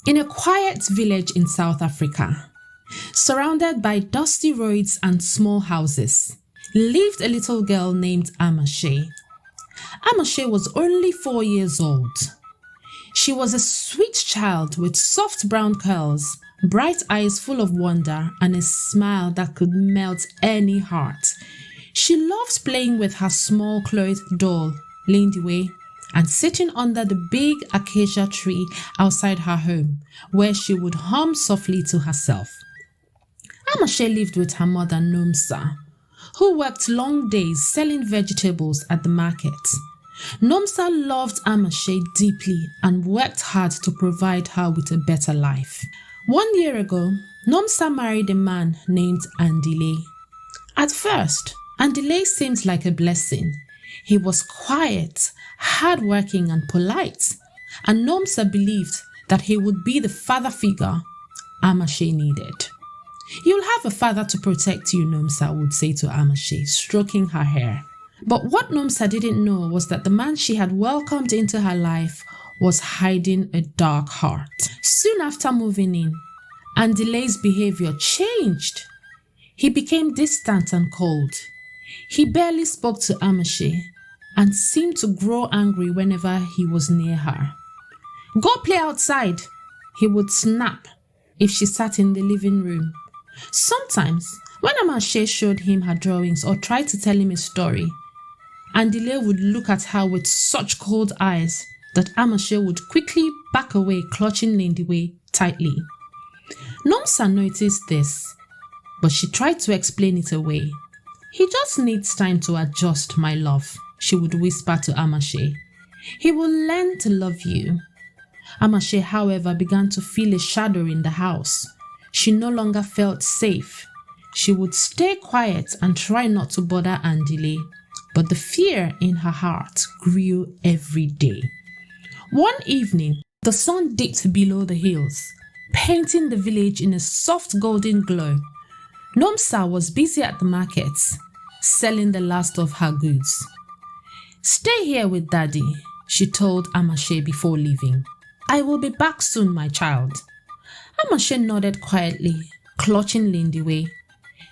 In a quiet village in South Africa, surrounded by dusty roads and small houses, lived a little girl named Amahle. Amahle was only 4 years old. She was a sweet child with soft brown curls, bright eyes full of wonder, and a smile that could melt any heart. She loved playing with her small clothed doll, Lindiwe, and sitting under the big acacia tree outside her home, where she would hum softly to herself. Amahle lived with her mother Nomsa, who worked long days selling vegetables at the market. Nomsa loved Amahle deeply and worked hard to provide her with a better life. 1 year ago, Nomsa married a man named Andilhe. At first, Andilhe seemed like a blessing. He was quiet, hardworking and polite, and Nomsa believed that he would be the father figure Amahle needed. "You'll have a father to protect you," Nomsa would say to Amahle, stroking her hair. But what Nomsa didn't know was that the man she had welcomed into her life was hiding a dark heart. Soon after moving in, Andilhe's behavior changed. He became distant and cold. He barely spoke to Amahle and seemed to grow angry whenever he was near her. "Go play outside," he would snap if she sat in the living room. Sometimes, when Amahle showed him her drawings or tried to tell him a story, Andilhe would look at her with such cold eyes that Amahle would quickly back away, clutching Lindiwe tightly. Nomsa noticed this, but she tried to explain it away. "He just needs time to adjust, my love," she would whisper to Amahle. "He will learn to love you." Amahle, however, began to feel a shadow in the house. She no longer felt safe. She would stay quiet and try not to bother Andilhe, but the fear in her heart grew every day. One evening, the sun dipped below the hills, painting the village in a soft golden glow. Nomsa was busy at the markets, selling the last of her goods. "Stay here with Daddy," she told Amahle before leaving. "I will be back soon, my child." Amahle nodded quietly, clutching Lindiwe.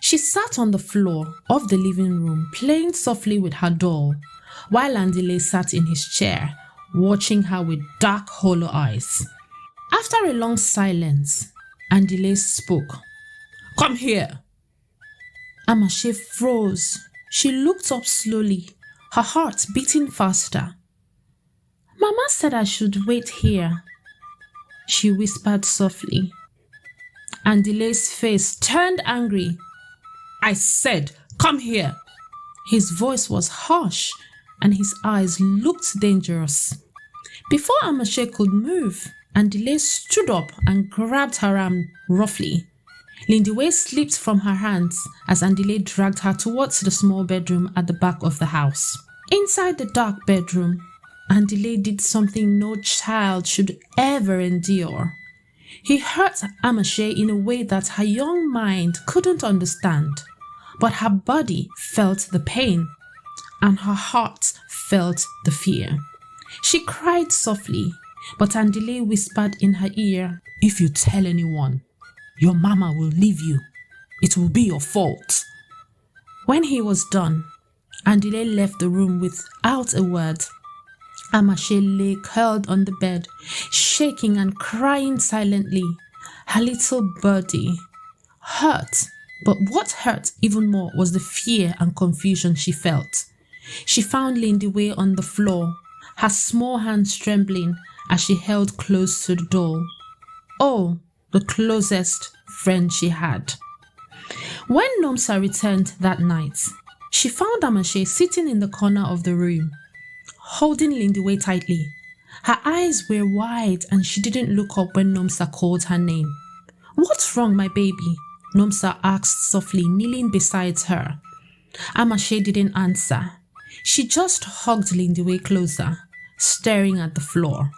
She sat on the floor of the living room, playing softly with her doll, while Andilhe sat in his chair, watching her with dark, hollow eyes. After a long silence, Andilhe spoke. "Come here." Amahle froze. She looked up slowly, her heart beating faster. "Mama said I should wait here," she whispered softly. Andilhe's face turned angry. "I said, come here." His voice was harsh and his eyes looked dangerous. Before Amahle could move, Andilhe stood up and grabbed her arm roughly. Lindiwe slipped from her hands as Andilhe dragged her towards the small bedroom at the back of the house. Inside the dark bedroom, Andilhe did something no child should ever endure. He hurt Amahle in a way that her young mind couldn't understand, but her body felt the pain and her heart felt the fear. She cried softly, but Andilhe whispered in her ear, "If you tell anyone, your mama will leave you. It will be your fault." When he was done, Andilhe left the room without a word. Amahle lay curled on the bed, shaking and crying silently, her little birdie. Hurt, but what hurt even more was the fear and confusion she felt. She found Lindiwe on the floor, her small hands trembling as she held close to the doll. Oh, the closest friend she had. When Nomsa returned that night, she found Amahle sitting in the corner of the room, holding Lindiwe tightly. Her eyes were wide and she didn't look up when Nomsa called her name. "What's wrong, my baby?" Nomsa asked softly, kneeling beside her. Amahle didn't answer. She just hugged Lindiwe closer, staring at the floor.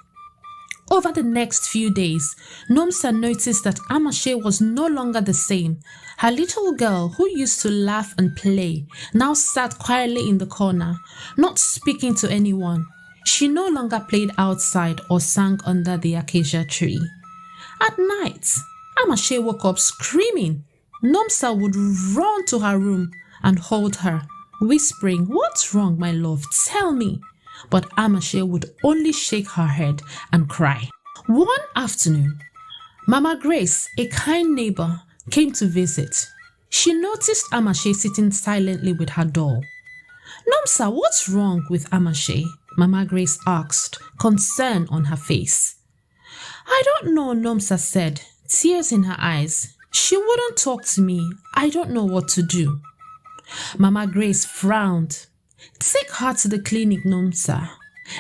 Over the next few days, Nomsa noticed that Amahle was no longer the same. Her little girl, who used to laugh and play, now sat quietly in the corner, not speaking to anyone. She no longer played outside or sang under the acacia tree. At night, Amahle woke up screaming. Nomsa would run to her room and hold her, whispering, "What's wrong, my love? Tell me." But Amahle would only shake her head and cry. One afternoon, Mama Grace, a kind neighbor, came to visit. She noticed Amahle sitting silently with her doll. "Nomsa, what's wrong with Amahle?" Mama Grace asked, concern on her face. "I don't know," Nomsa said, tears in her eyes. "She wouldn't talk to me. I don't know what to do." Mama Grace frowned. "Take her to the clinic, Nomsa.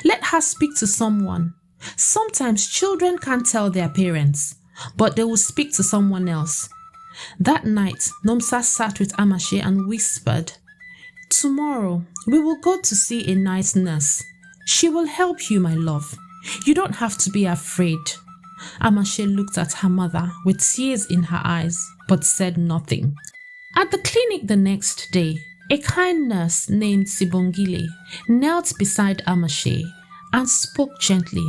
Let her speak to someone. Sometimes children can't tell their parents, but they will speak to someone else." That night, Nomsa sat with Amahle and whispered, "Tomorrow, we will go to see a nice nurse. She will help you, my love. You don't have to be afraid." Amahle looked at her mother with tears in her eyes, but said nothing. At the clinic the next day, a kind nurse named Sibongile knelt beside Amahle and spoke gently.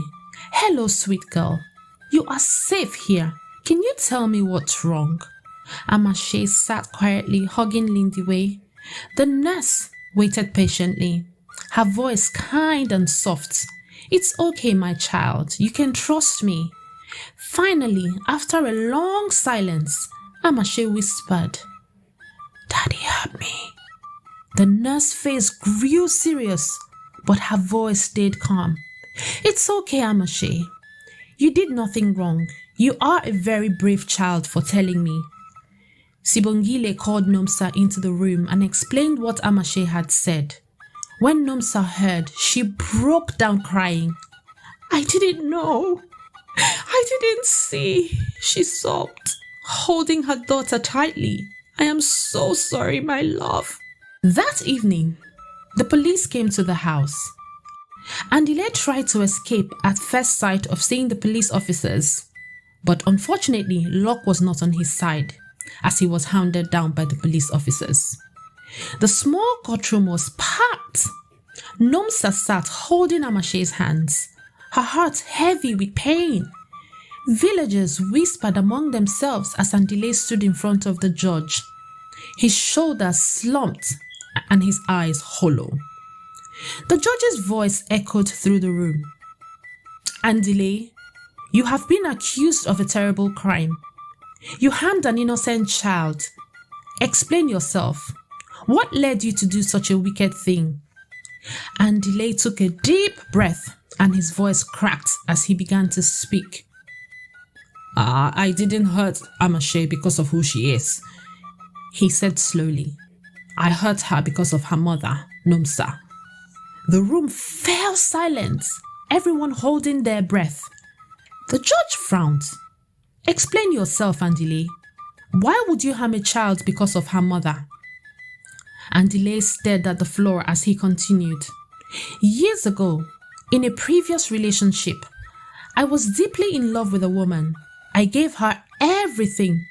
"Hello, sweet girl. You are safe here. Can you tell me what's wrong?" Amahle sat quietly, hugging Lindiwe. The nurse waited patiently, her voice kind and soft. "It's okay, my child. You can trust me." Finally, after a long silence, Amahle whispered, "Daddy hurt me." The nurse's face grew serious, but her voice stayed calm. "It's okay, Amahle. You did nothing wrong. You are a very brave child for telling me." Sibongile called Nomsa into the room and explained what Amahle had said. When Nomsa heard, she broke down crying. "I didn't know. I didn't see," she sobbed, holding her daughter tightly. "I am so sorry, my love." That evening, the police came to the house. Andilhe tried to escape at first sight of seeing the police officers, but unfortunately, luck was not on his side, as he was hounded down by the police officers. The small courtroom was packed. Nomsa sat holding Amahle's hands, her heart heavy with pain. Villagers whispered among themselves as Andilhe stood in front of the judge, his shoulders slumped and his eyes hollow. The judge's voice echoed through the room. "Andilhe, you have been accused of a terrible crime. You harmed an innocent child. Explain yourself. What led you to do such a wicked thing?" Andilhe took a deep breath and his voice cracked as he began to speak. I didn't hurt Amahle because of who she is," he said slowly. "I hurt her because of her mother, Nomsa." The room fell silent, everyone holding their breath. The judge frowned. "Explain yourself, Andilhe. Why would you harm a child because of her mother?" Andilhe stared at the floor as he continued. "Years ago, in a previous relationship, I was deeply in love with a woman. I gave her everything.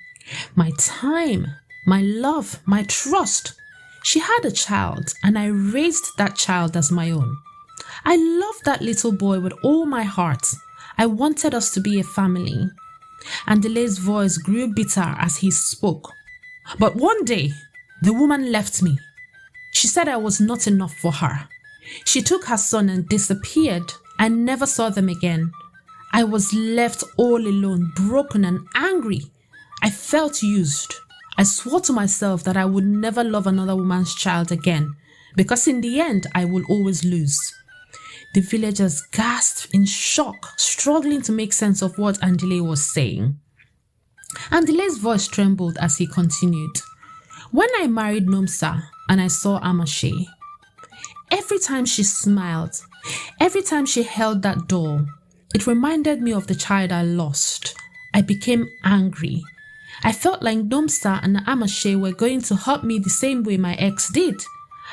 My time, my love, my trust. She had a child and I raised that child as my own. I loved that little boy with all my heart. I wanted us to be a family." Andilhe's voice grew bitter as he spoke. "But one day, the woman left me. She said I was not enough for her. She took her son and disappeared. I never saw them again. I was left all alone, broken and angry. I felt used. I swore to myself that I would never love another woman's child again, because in the end, I will always lose." The villagers gasped in shock, struggling to make sense of what Andilhe was saying. Andilhe's voice trembled as he continued. "When I married Nomsa and I saw Amahle, every time she smiled, every time she held that doll, it reminded me of the child I lost. I became angry. I felt like Nomsa and Amahle were going to hurt me the same way my ex did.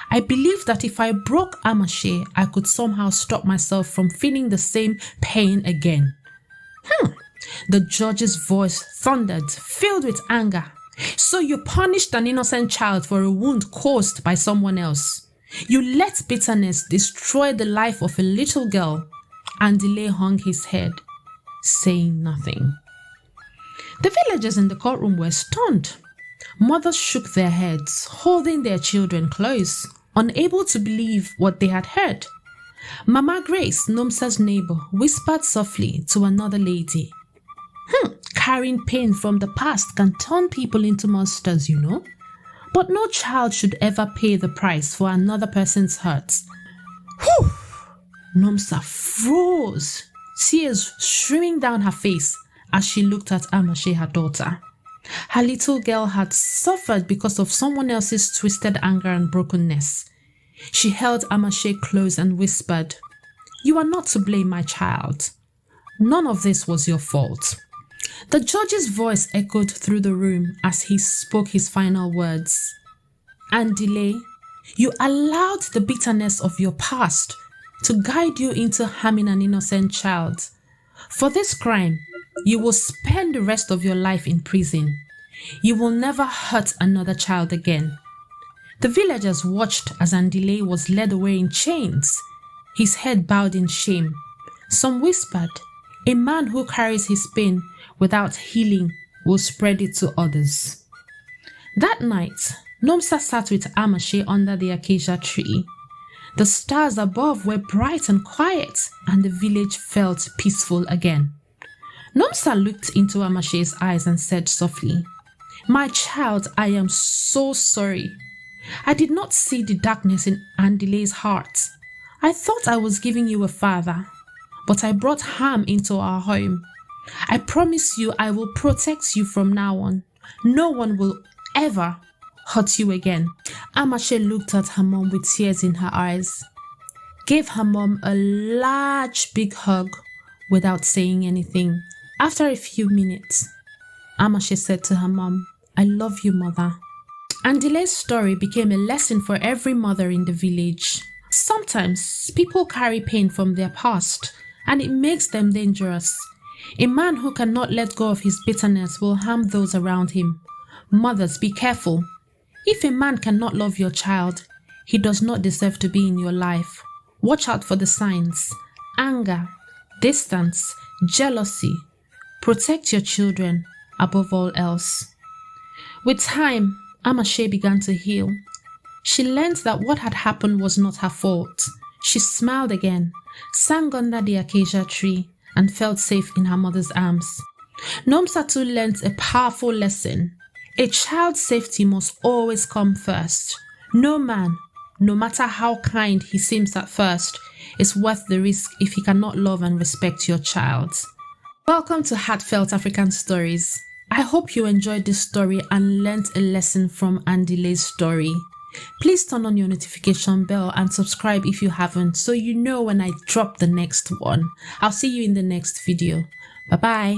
I believed that if I broke Amahle, I could somehow stop myself from feeling the same pain again." The judge's voice thundered, filled with anger. "So you punished an innocent child for a wound caused by someone else. You let bitterness destroy the life of a little girl." Andilhe hung his head, saying nothing. The villagers in the courtroom were stunned. Mothers shook their heads, holding their children close, unable to believe what they had heard. Mama Grace, Nomsa's neighbor, whispered softly to another lady. Carrying pain from the past can turn people into monsters, you know. But no child should ever pay the price for another person's hurt. Whew! Nomsa froze, tears streaming down her face as she looked at Amahle, her daughter. Her little girl had suffered because of someone else's twisted anger and brokenness. She held Amahle close and whispered, "You are not to blame, my child. None of this was your fault." The judge's voice echoed through the room as he spoke his final words. "Andilhe, you allowed the bitterness of your past to guide you into harming an innocent child. For this crime, you will spend the rest of your life in prison. You will never hurt another child again." The villagers watched as Andilhe was led away in chains, his head bowed in shame. Some whispered, "A man who carries his pain without healing will spread it to others." That night, Nomsa sat with Amahle under the acacia tree. The stars above were bright and quiet, and the village felt peaceful again. Nomsa looked into Amahle's eyes and said softly, "My child, I am so sorry. I did not see the darkness in Andilhe's heart. I thought I was giving you a father, but I brought harm into our home. I promise you I will protect you from now on. No one will ever hurt you again." Amahle looked at her mom with tears in her eyes, gave her mom a large big hug without saying anything. After a few minutes, Amahle said to her mom, "I love you, mother." Andilhe's story became a lesson for every mother in the village. Sometimes people carry pain from their past, and it makes them dangerous. A man who cannot let go of his bitterness will harm those around him. Mothers, be careful. If a man cannot love your child, he does not deserve to be in your life. Watch out for the signs: anger, distance, jealousy. Protect your children above all else. With time, Amahle began to heal. She learned that what had happened was not her fault. She smiled again, sang under the acacia tree, and felt safe in her mother's arms. Nomsa too learned a powerful lesson. A child's safety must always come first. No man, no matter how kind he seems at first, is worth the risk if he cannot love and respect your child. Welcome to Heartfelt African Stories. I hope you enjoyed this story and learnt a lesson from Andilhe's story. Please turn on your notification bell and subscribe if you haven't, so you know when I drop the next one. I'll see you in the next video. Bye bye.